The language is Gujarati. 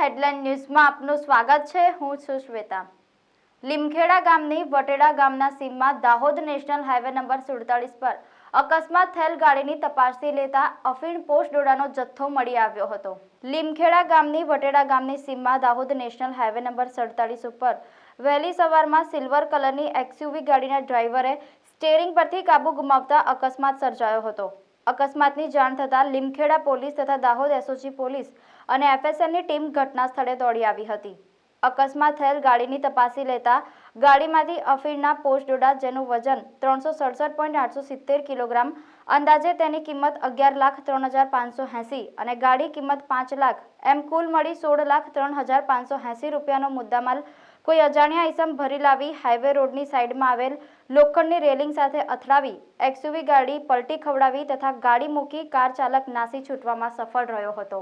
હેડલાઇન ન્યૂઝમાં આપનું સ્વાગત છે। હું છું શ્વેતા। લીમખેડા ગામની વટેડા ગામના સીમમાં દાહોદ નેશનલ હાઈવે નંબર 47 પર અકસ્માત થયેલ ગાડીની તપાસી લેતા અફીણ પોસ્ટ ડોડાનો જથ્થો મળી આવ્યો હતો। લીમખેડા ગામની વટેડા ગામની સીમમાં દાહોદ નેશનલ હાઈવે નંબર 47 ઉપર વહેલી સવારમાં સિલ્વર કલરની એક્સયુવી ગાડીના ડ્રાઈવરે સ્ટીયરિંગ પરથી કાબુ ગુમાવતા અકસ્માત સર્જાયો હતો। અકસ્માતની જાણ થતાં લીમખેડા પોલીસ તથા દાહોદ એસઓજી પોલીસ અને એફએસએલની ટીમ ઘટના સ્થળે દોડી આવી હતી। અકસ્માત થયેલ ગાડીની તપાસી લેતા ગાડીમાંથી અફીણના પોસ્ટ ડોડા જેનું વજન 367.870 કિલોગ્રામ અંદાજે તેની કિંમત 11,03,580 અને ગાડી કિંમત 5 લાખ એમ કુલ મળી 16,03,580 રૂપિયાનો મુદ્દામાલ કોઈ અજાણ્યા ઈસમ ભરી લાવી હાઈવે રોડની સાઈડમાં આવેલ લોખંડની રેલિંગ સાથે અથડાવી એક્સયુવી ગાડી પલટી ખવડાવી તથા ગાડી મૂકી કાર ચાલક નાસી છૂટવામાં સફળ રહ્યો હતો।